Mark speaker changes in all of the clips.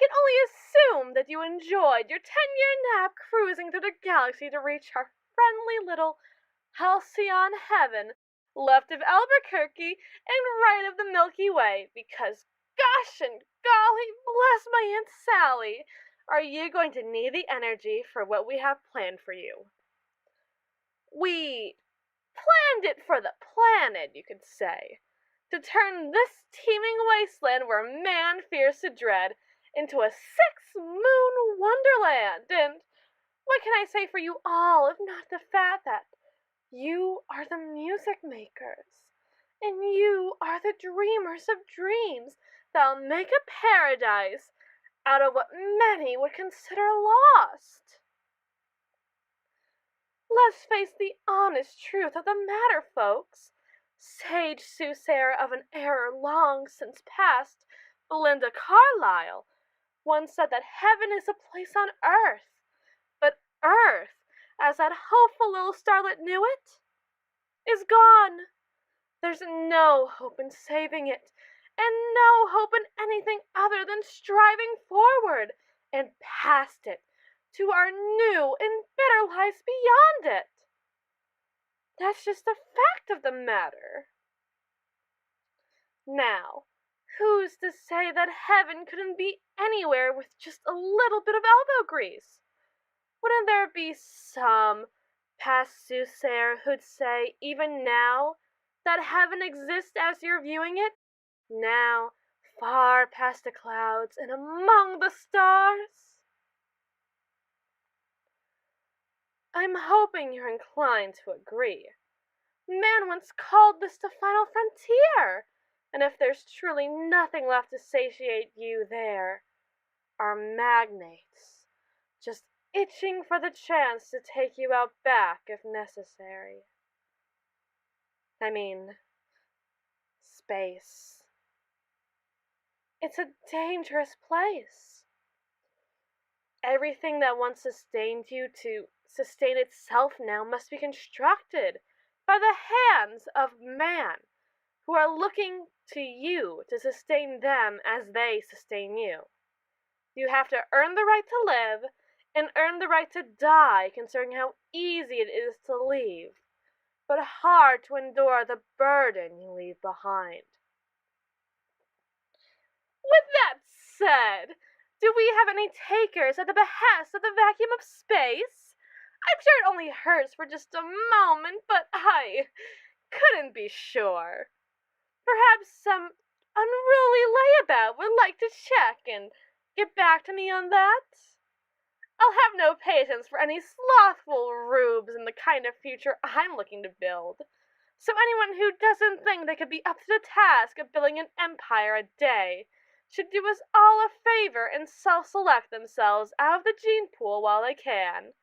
Speaker 1: can only assume that you enjoyed your 10-year nap cruising through the galaxy to reach our friendly little halcyon heaven, left of Albuquerque and right of the Milky Way, because gosh and golly bless my Aunt Sally, are you going to need the energy for what we have planned for you. We planned it for the planet, you could say, to turn this teeming wasteland where man fears to tread into a 6-moon wonderland, and what can I say for you all if not the fact that you are the music makers, and you are the dreamers of dreams that'll make a paradise out of what many would consider lost. Let's face the honest truth of the matter, folks. Sage soothsayer of an era long since past, Belinda Carlisle, once said that heaven is a place on earth, but earth, as that hopeful little starlet knew it, is gone. There's no hope in saving it, and no hope in anything other than striving forward and past it to our new and better lives beyond it. That's just the fact of the matter. Now, who's to say that heaven couldn't be anywhere with just a little bit of elbow grease? Wouldn't there be some past soothsayer who'd say, even now, that heaven exists as you're viewing it? Now, far past the clouds and among the stars? I'm hoping you're inclined to agree. Man once called this the final frontier, and if there's truly nothing left to satiate you there, our magnates, just itching for the chance to take you out back if necessary. I mean, space. It's a dangerous place. Everything that once sustained you to sustain itself now must be constructed by the hands of man, who are looking to you to sustain them as they sustain you. You have to earn the right to live and earn the right to die, considering how easy it is to leave, but hard to endure the burden you leave behind. With that said, do we have any takers at the behest of the vacuum of space? I'm sure it only hurts for just a moment, but I couldn't be sure. Perhaps some unruly layabout would like to check and get back to me on that? I'll have no patience for any slothful rubes in the kind of future I'm looking to build. So anyone who doesn't think they could be up to the task of building an empire a day should do us all a favor and self-select themselves out of the gene pool while they can.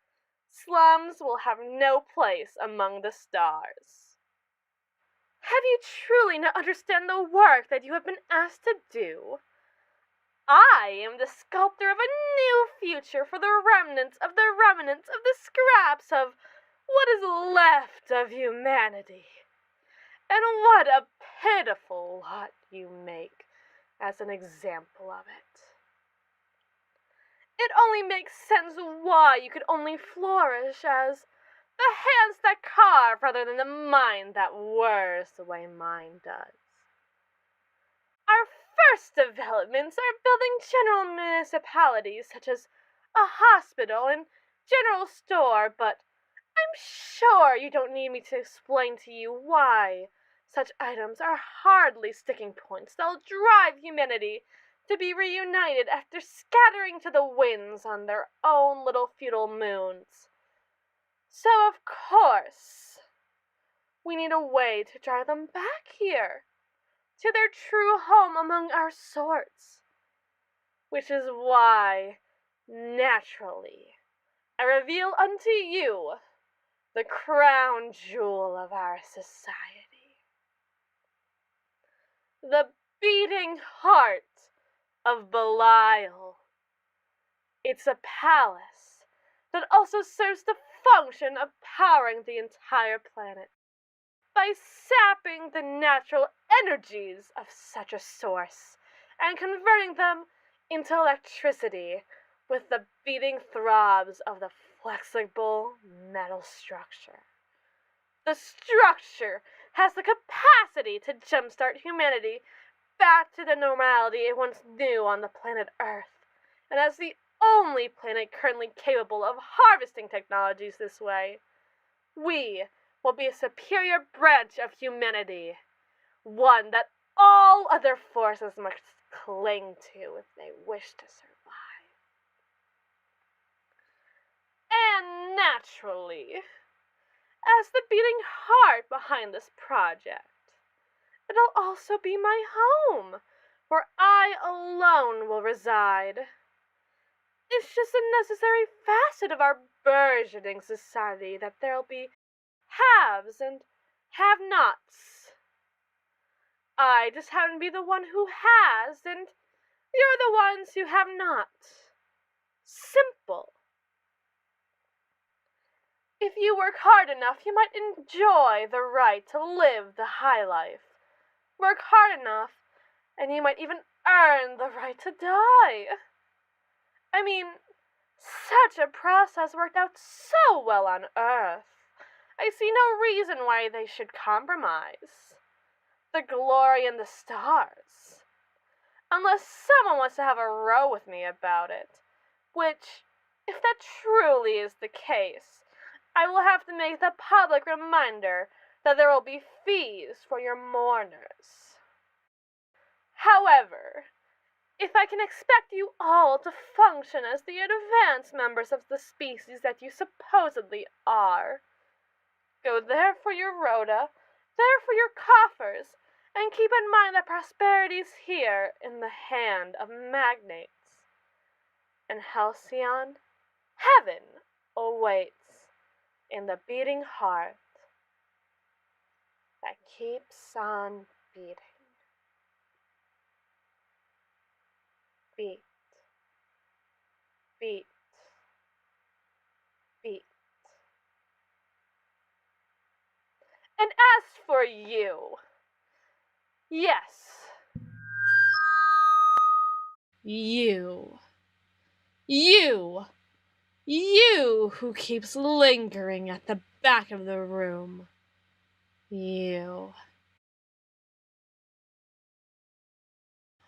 Speaker 1: Slums will have no place among the stars. Have you truly not understand the work that you have been asked to do? I am the sculptor of a new future for the remnants of the scraps of what is left of humanity. And what a pitiful lot you make as an example of it. It only makes sense why you could only flourish as the hands that carve rather than the mind that whirs the way mine does. Our first developments are building general municipalities such as a hospital and general store, but I'm sure you don't need me to explain to you why such items are hardly sticking points that'll drive humanity to be reunited after scattering to the winds on their own little feudal moons. So, of course, we need a way to drive them back here, to their true home among our sorts. Which is why, naturally, I reveal unto you the crown jewel of our society. The beating heart of Belial. It's a palace that also serves the function of powering the entire planet by sapping the natural energies of such a source and converting them into electricity with the beating throbs of the flexible metal structure. The structure has the capacity to jumpstart humanity back to the normality it once knew on the planet Earth, and as the only planet currently capable of harvesting technologies this way, we will be a superior branch of humanity, one that all other forces must cling to if they wish to survive. And naturally, as the beating heart behind this project, it'll also be my home, where I alone will reside. It's just a necessary facet of our burgeoning society that there'll be haves and have-nots. I just happen to be the one who has, and you're the ones who have not. Simple. If you work hard enough, you might enjoy the right to live the high life. Work hard enough, and you might even earn the right to die. I mean, such a process worked out so well on Earth. I see no reason why they should compromise. The glory in the stars. Unless someone wants to have a row with me about it. Which, if that truly is the case, I will have to make the public reminder that there will be fees for your mourners. However, if I can expect you all to function as the advanced members of the species that you supposedly are, go there for your rhoda, there for your coffers, and keep in mind that prosperity's here in the hand of magnates. And Halcyon, heaven awaits in the beating heart that keeps on beating. Beat, beat, beat. And as for you, yes, you, you, you who keeps lingering at the back of the room. You.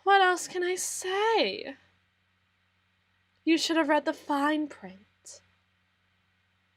Speaker 1: What else can I say? You should have read the fine print.